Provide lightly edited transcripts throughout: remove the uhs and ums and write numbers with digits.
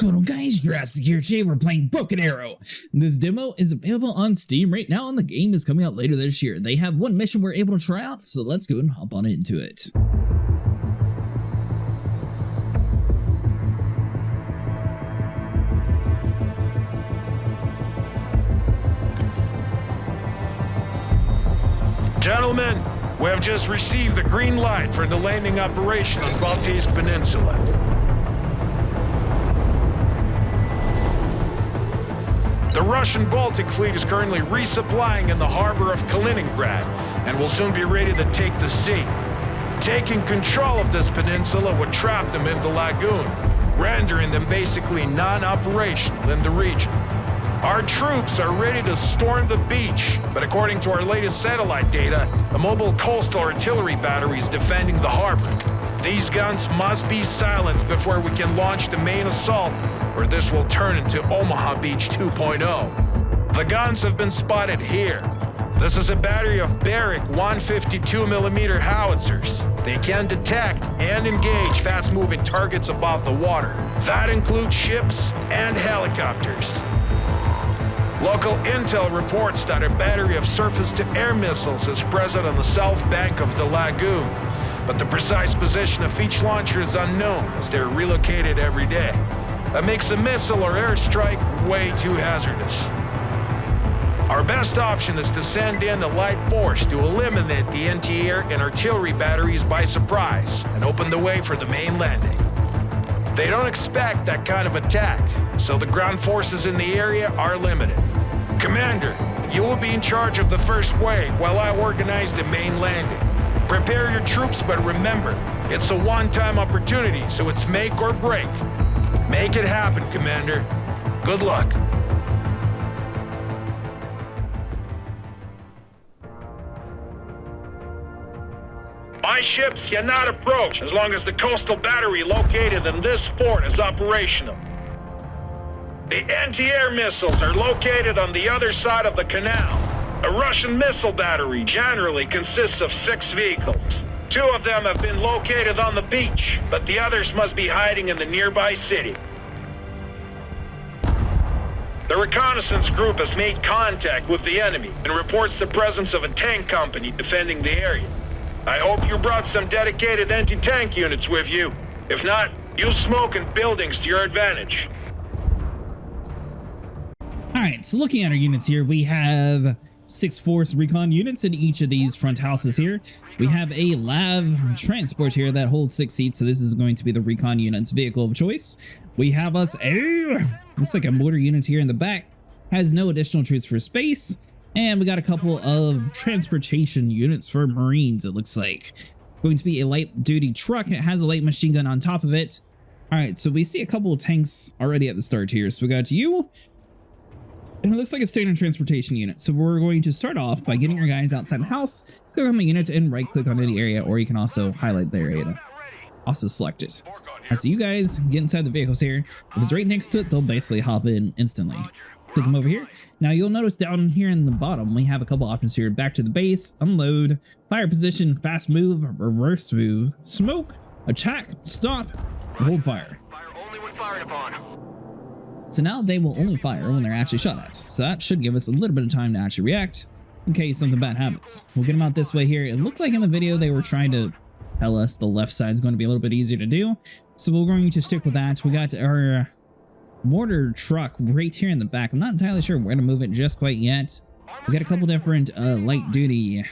going on, guys? Jurassic here. Today we're playing Broken Arrow. This demo is available on Steam right now, and the game is coming out later this year. They have one mission we're able to try out, so let's go and hop on into it. Gentlemen, we have just received the green light for the landing operation on Baltic Peninsula. The Russian Baltic fleet is currently resupplying in the harbor of Kaliningrad and will soon be ready to take the sea. Taking control of this peninsula would trap them in the lagoon, rendering them basically non-operational in the region. Our troops are ready to storm the beach, but according to our latest satellite data, a mobile coastal artillery battery is defending the harbor. These guns must be silenced before we can launch the main assault, or this will turn into Omaha Beach 2.0. The guns have been spotted here. This is a battery of Barrick 152mm howitzers. They can detect and engage fast-moving targets above the water. That includes ships and helicopters. Local intel reports that a battery of surface-to-air missiles is present on the south bank of the lagoon, but the precise position of each launcher is unknown as they're relocated every day. That makes a missile or airstrike way too hazardous. Our best option is to send in a light force to eliminate the anti-air and artillery batteries by surprise and open the way for the main landing. They don't expect that kind of attack, so the ground forces in the area are limited. Commander, you will be in charge of the first wave while I organize the main landing. Prepare your troops, but remember, it's a one-time opportunity, so it's make or break. Make it happen, Commander. Good luck. My ships cannot approach as long as the coastal battery located in this fort is operational. The anti-air missiles are located on the other side of the canal. A Russian missile battery generally consists of 6 vehicles. 2 of them have been located on the beach, but the others must be hiding in the nearby city. The reconnaissance group has made contact with the enemy and reports the presence of a tank company defending the area. I hope you brought some dedicated anti-tank units with you. If not, use smoke and buildings to your advantage. Alright, so looking at our units here, we have 6 force recon units in each of these front houses here. We have a LAV transport here that holds 6 seats, so this is going to be the recon unit's vehicle of choice. We have us looks like a mortar unit here in the back, has no additional troops for space, and we got a couple of transportation units for Marines, it looks like. Going to be a light duty truck, and it has a light machine gun on top of it. Alright, so we see a couple of tanks already at the start here, so we got you. And it looks like a standard transportation unit. So we're going to start off by getting our guys outside the house, click on the unit and right click on any area, or you can also highlight the area to also select it. Alright, so you guys get inside the vehicles here. If it's right next to it, they'll basically hop in instantly. Click them over here. Now you'll notice down here in the bottom, we have a couple options here. Back to the base, unload, fire position, fast move, reverse move, smoke, attack, stop, hold fire. Fire only when fired upon. So now they will only fire when they're actually shot at. So that should give us a little bit of time to actually react in case something bad happens. We'll get them out this way here. It looked like in the video they were trying to tell us the left side is going to be a little bit easier to do. So we're going to stick with that. We got our mortar truck right here in the back. I'm not entirely sure where to move it just quite yet. We got a couple different light duty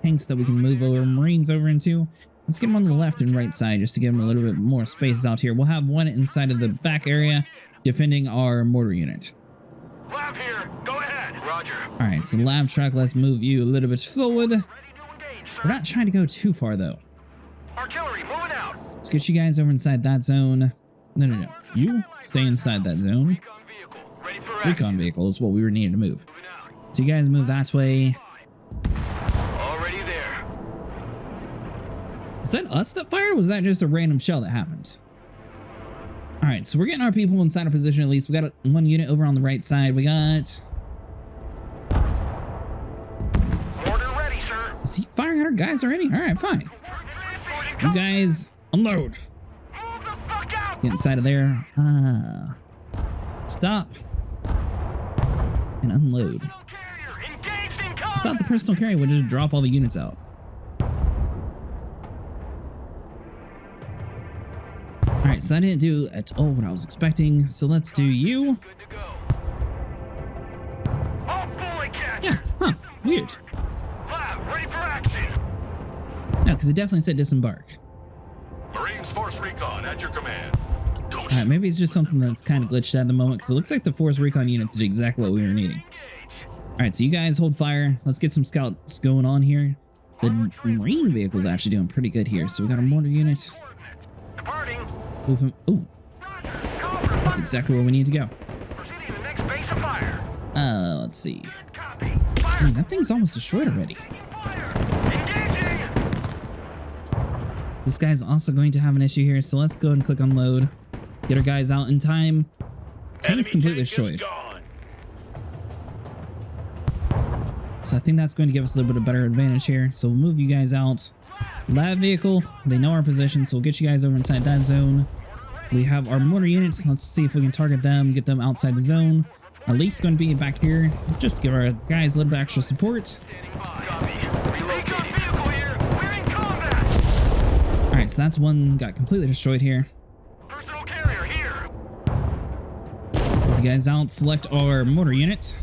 tanks that we can move over Marines over into. Let's get them on the left and right side just to give them a little bit more space out here. We'll have one inside of the back area defending our mortar unit. Lab here. Go ahead. Roger. All right, so lab truck, let's move you a little bit forward. Ready to engage, sir. We're not trying to go too far though. Artillery moving out. Let's get you guys over inside that zone. No. You stay inside that zone. Recon vehicle. Ready for action. Recon vehicle is what we were needing to move. Moving out. So you guys move that way. Already there. Was that us that fired, or was that just a random shell that happened? All right, so we're getting our people inside a position at least. We got one unit over on the right side. We got... Mortar ready, sir. Is he firing at our guys already? All right, fine. You guys unload. Move the fuck out. Get inside of there. Stop. And unload. Personal carrier engaged in I combat. thought the personal carrier would just drop all the units out. Alright, so that didn't do at all what I was expecting. So let's do you. Good to go. All bullet catchers. Yeah, huh, weird. Lab, ready for action. No, because it definitely said disembark. Marines Force Recon at your command. Alright, maybe it's just something that's kind of glitched out at the moment, because it looks like the Force Recon units did exactly what we were needing. Alright, so you guys hold fire. Let's get some scouts going on here. The Marine vehicle's actually doing pretty good here. So we got a mortar unit. Departing. Move him. Ooh, Roger. Cover. that's exactly where we need to go. Proceeding to next base of fire. Let's see. Copy. Fire. Man, that thing's almost destroyed already. Taking fire. Engaging. This guy's also going to have an issue here, so let's go and click unload. Get our guys out in time. Tank's completely destroyed. So I think that's going to give us a little bit of better advantage here. So we'll move you guys out. Lab vehicle, they know our position, so we'll get you guys over inside that zone. We have our mortar units. Let's see if we can target them, get them outside the zone. Our leak's going to be back here, just to give our guys a little bit extra support. Standing by. Copy. Recon vehicle here. We're in combat. Alright, so that's one got completely destroyed here. Personal carrier here. You guys out, select our mortar unit.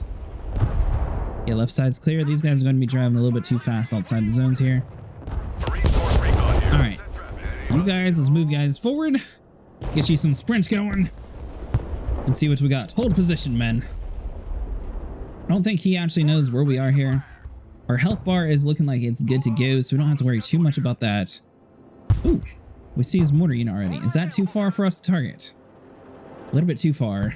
Yeah, left side's clear. These guys are going to be driving a little bit too fast outside the zones here. Alright, you guys, let's move guys forward. Get you some sprint going. And see what we got. Hold position, men. I don't think he actually knows where we are here. Our health bar is looking like it's good to go, so we don't have to worry too much about that. Ooh, we see his mortar unit already. Is that too far for us to target? A little bit too far.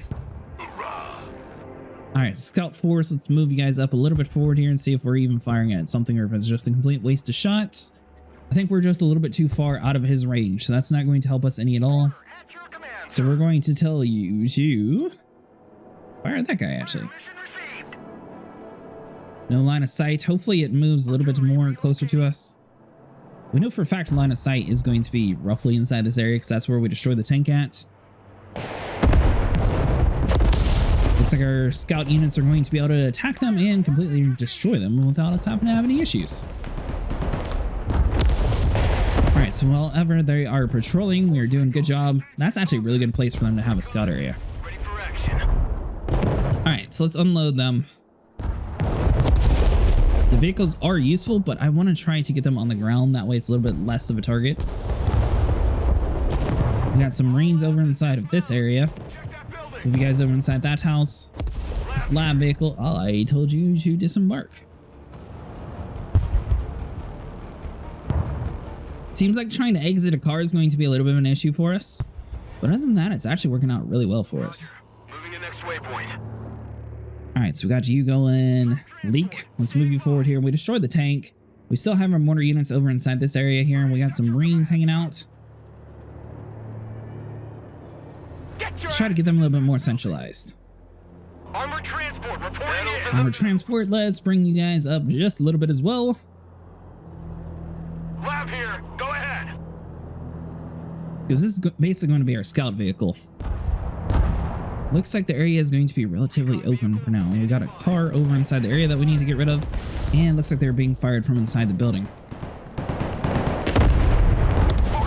Alright, scout force, let's move you guys up a little bit forward here and see if we're even firing at something or if it's just a complete waste of shots. I think we're just a little bit too far out of his range, so that's not going to help us any at all. At your command. So we're going to tell you to fire at that guy, actually. Mission received. No line of sight. Hopefully it moves a little bit more closer to us. We know for a fact line of sight is going to be roughly inside this area because that's where we destroy the tank at. Looks like our scout units are going to be able to attack them and completely destroy them without us having to have any issues. Alright, so while ever they are patrolling, we are doing a good job. That's actually a really good place for them to have a scout area. Ready for action. Alright, so let's unload them. The vehicles are useful, but I want to try to get them on the ground. That way it's a little bit less of a target. We got some Marines over inside of this area. Move you guys over inside that house. This lab vehicle, I told you to disembark. Seems like trying to exit a car is going to be a little bit of an issue for us. But other than that, it's actually working out really well for us. Moving to next waypoint. Alright, so we got you going. Leak, let's move you forward here. We destroyed the tank. We still have our mortar units over inside this area here. And we got some Marines hanging out. Let's try to get them a little bit more centralized. Armored transport reporting in. Armored transport, let's bring you guys up just a little bit as well. Lab here. Go ahead. Because this is basically going to be our scout vehicle. Looks like the area is going to be relatively open for now. We got a car over inside the area that we need to get rid of. And looks like they're being fired from inside the building.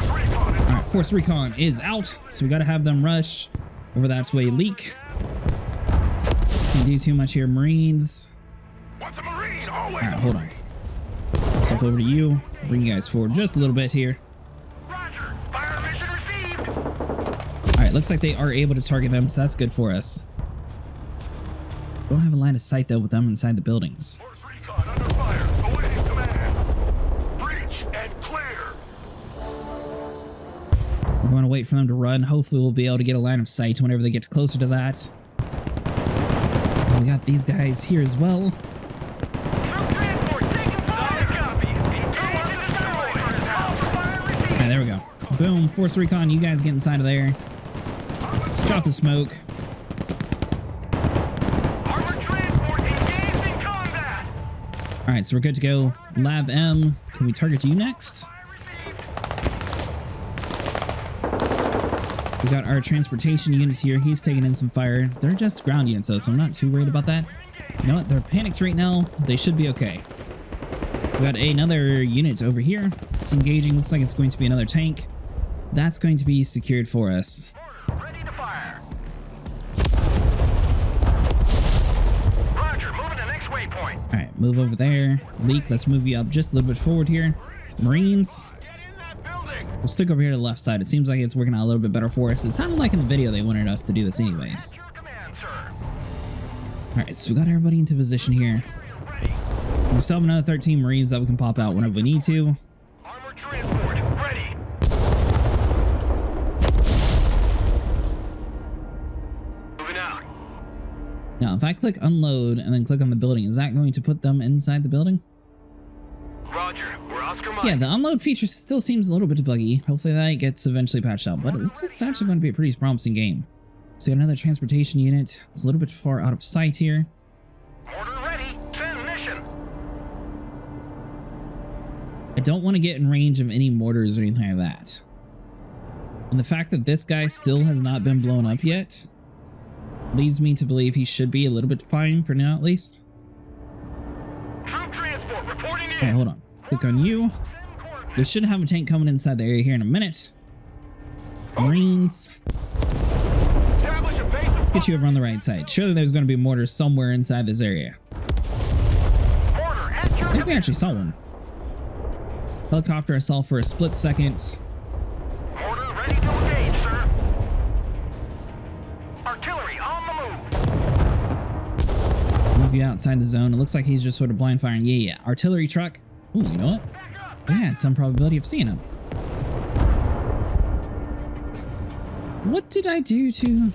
Alright, Force Recon is out. So we got to have them rush over that way. Leak. Can't do too much here. Marines. Alright, hold on. Step over to you. Bring you guys forward just a little bit here. Roger. Fire mission received. Alright, looks like they are able to target them, so that's good for us. Don't have a line of sight though with them inside the buildings. Force Recon under fire. Awaiting command. Breach and clear. We're going to wait for them to run. Hopefully we'll be able to get a line of sight whenever they get closer to that. And we got these guys here as well. Alright, there we go. Boom. Force Recon, you guys get inside of there. Drop the smoke. Alright, so we're good to go. Lab M, can we target you next? We got our transportation units here. He's taking in some fire. They're just ground units though, so I'm not too worried about that. You know what? They're panicked right now. They should be okay. We got another unit over here. It's engaging. Looks like it's going to be another tank. That's going to be secured for us. Mortar, ready to fire. Roger, moving to next waypoint. All right, move over there. Leak, let's move you up just a little bit forward here. Marines, Get in that building. we'll stick over here to the left side. It seems like it's working out a little bit better for us. It sounded like in the video they wanted us to do this anyways. Your command, sir. All right, so we got everybody into position here. Ready. We still have another 13 Marines that we can pop out whenever we need to. Armored transport, ready. Moving out. Now, if I click unload and then click on the building, is that going to put them inside the building? Roger, we're Oscar Mike. Yeah, the unload feature still seems a little bit buggy. Hopefully that gets eventually patched out, but it looks like it's actually going to be a pretty promising game. So we got another transportation unit. It's a little bit far out of sight here. Mortar ready. Send mission. I don't want to get in range of any mortars or anything like that. And the fact that this guy still has not been blown up yet leads me to believe he should be a little bit fine for now, at least. Troop transport reporting in. Okay, hold on. Click on you. Send coordinates. We should have a tank coming inside the area here in a minute. Marines, Establish a base of let's get you over on the right side. Surely there's going to be mortars somewhere inside this area. mortar at your I think we actually saw one. Helicopter I saw for a split second. Mortar ready to engage, sir. Artillery on the move. Move you outside the zone. It looks like he's just sort of blind firing. Yeah. Artillery truck. Ooh, you know what? Back up. We had some probability of seeing him. What did I do to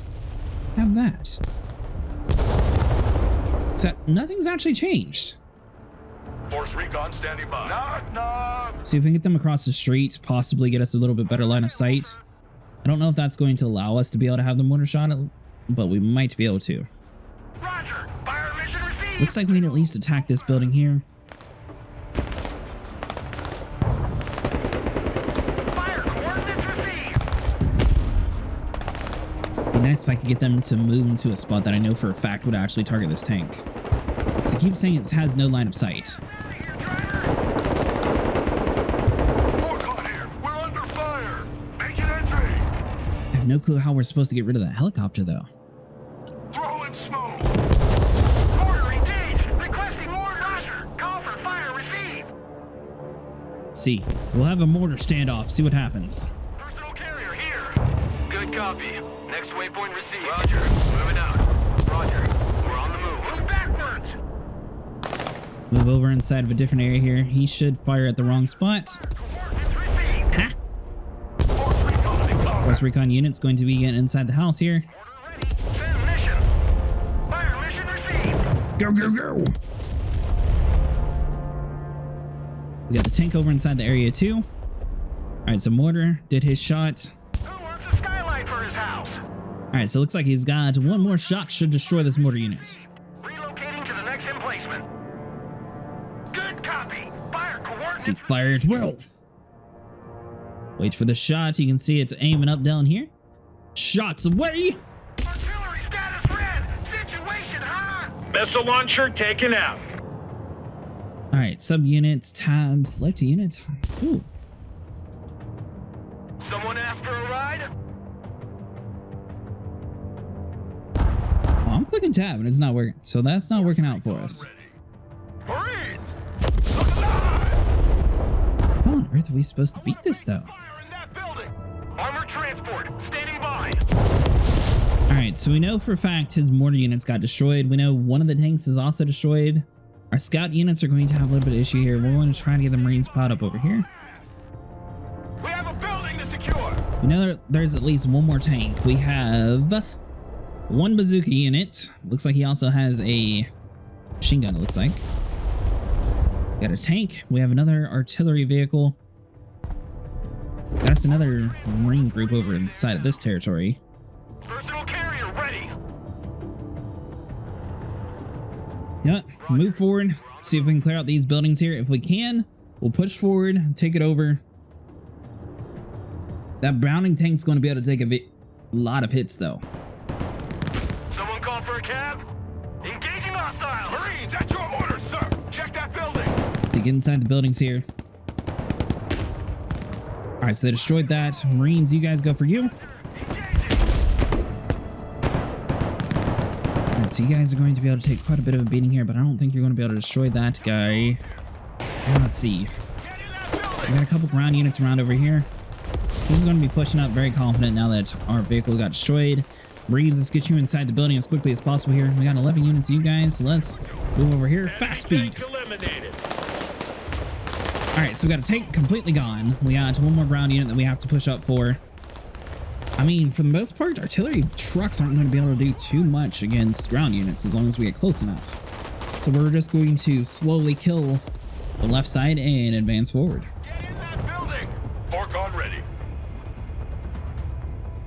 have that? Except nothing's actually changed. Force recon standing by. Knock, knock. See if we can get them across the street, possibly get us a little bit better line of sight. I don't know if that's going to allow us to be able to have the mortar shot, but we might be able to. Roger. Fire mission received. Looks like we can at least attack this building here. Fire coordinates received. Be nice if I could get them to move into a spot that I know for a fact would actually target this tank. So I keep saying it has no line of sight. Out of here, driver. Recon here. We're under fire. Making entry. I have no clue how we're supposed to get rid of that helicopter though. Throwing smoke. Mortar engaged. Requesting more Roger. Call for fire received. See, we'll have a mortar standoff, see what happens. Personal carrier here. Good copy. Next waypoint received. Roger. Moving out. Roger. We're on the move. Move backwards. Move over inside of a different area here. He should fire at the wrong spot. Coordinates received. Ha! Force recon in combat. Force recon unit's going to be getting inside the house here. Order ready. Send mission. Fire mission received. Go, go, go! We got the tank over inside the area too. Alright, so mortar did his shot. Who wants a skylight for his house? Alright, so it looks like he's got one more shot should destroy this mortar unit. Relocating to the next emplacement. Good copy. Fire coordinates. See, fire at will. Wait for the shot. You can see it's aiming up down here. Shots away. Artillery status red. Situation hot. Missile launcher taken out. All right, subunits, tab, select a unit. Ooh, Someone asked for a ride? well, I'm clicking tab and it's not working. So that's not working out for us. Marines. Look alive. How on earth are we supposed to beat this though? Fire in that building. Armored transport. Standing by. All right, so we know for a fact his mortar units got destroyed. We know one of the tanks is also destroyed. Our scout units are going to have a little bit of issue here. We're going to try to get the Marines piled up over here. We have a building to secure. We know there's at least one more tank. We have one bazooka unit. Looks like he also has a machine gun, it looks like. We got a tank. We have another artillery vehicle. That's another Marine group over inside of this territory. Personal carrier ready. You know what? Move forward. See if we can clear out these buildings here. If we can, we'll push forward, take it over. That Browning tank's going to be able to take A lot of hits though. Someone called for a cab? Engaging hostile! Marines, at your orders, sir. Check that building. They get inside the buildings here. All right, so they destroyed that. Marines, you guys go for you. All right, so you guys are going to be able to take quite a bit of a beating here, but I don't think you're going to be able to destroy that guy. And let's see. We got a couple ground units around over here. He's going to be pushing up very confident now that our vehicle got destroyed. Marines, let's get you inside the building as quickly as possible here. We got 11 units of you guys. Let's move over here. Fast speed. All right, so we got a tank completely gone. We got one more ground unit that we have to push up for. I mean, for the most part, artillery trucks aren't going to be able to do too much against ground units as long as we get close enough. So we're just going to slowly kill the left side and advance forward. Get in that building. Fork on ready.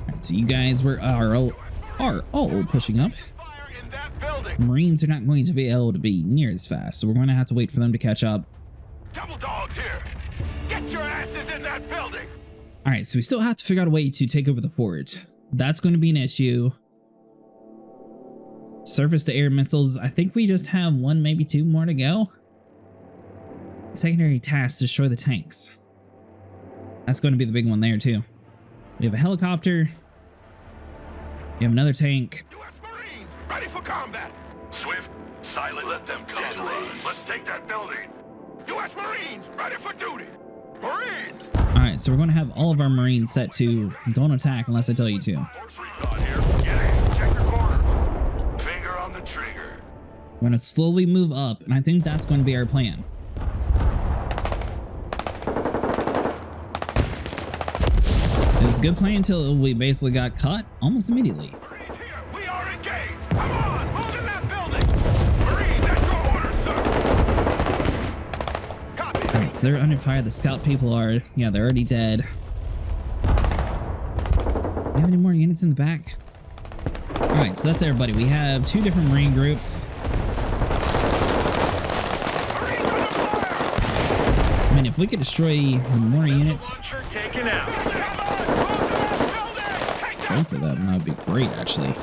All right, so you guys are all pushing up. Fire in that building. Marines are not going to be able to be near as fast, so we're going to have to wait for them to catch up. Double dogs here. Get your asses in that building. All right, so we still have to figure out a way to take over the fort. That's going to be an issue. Surface to air missiles. I think we just have one, maybe two more to go. Secondary task, destroy the tanks. That's going to be the big one there too. We have a helicopter. We have another tank. U.S. Marines, ready for combat. Swift, silent. Let them come to us. Let's take that building. U.S. Marines, ready for duty. Marines. All right, so we're going to have all of our Marines set to don't attack unless I tell you to. Force recon here. Get in. Check your corners. Finger on the trigger. We're going to slowly move up, and I think that's going to be our plan. It was a good plan until we basically got caught almost immediately. Marines here. We are engaged. Come on, move in that building. Marines, at your orders, sir. Copy. All right, so they're under fire. The scout people are, yeah, they're already dead. Do you have any more units in the back? All right, so that's everybody. We have two different Marine groups. Marines under fire. I mean, if we could destroy more units, Launcher taken out. both of them, that would be great, actually.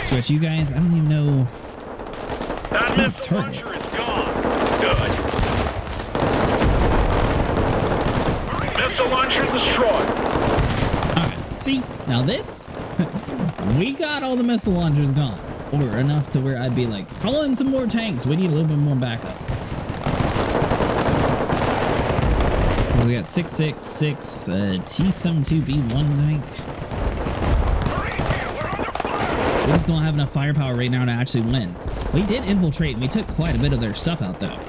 Switch you guys. I don't even know. That missile target. launcher is gone. Good. Missile launcher destroyed. Alright, see, now this, we got all the missile launchers gone. Or enough to where I'd be like, call in some more tanks. We need a little bit more backup. We got 666 T-72B1 tank. We just don't have enough firepower right now to actually win. We did infiltrate and we took quite a bit of their stuff out though.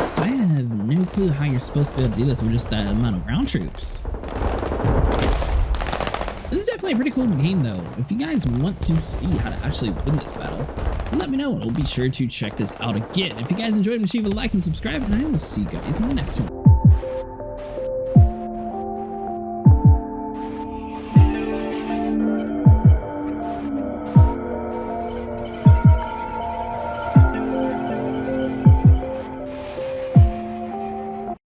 So I have no clue how you're supposed to be able to do this with just that amount of ground troops. This is definitely a pretty cool game though. If you guys want to see how to actually win this battle, let me know and I'll be sure to check this out again. If you guys enjoyed, leave a like and subscribe, and I will see you guys in the next one.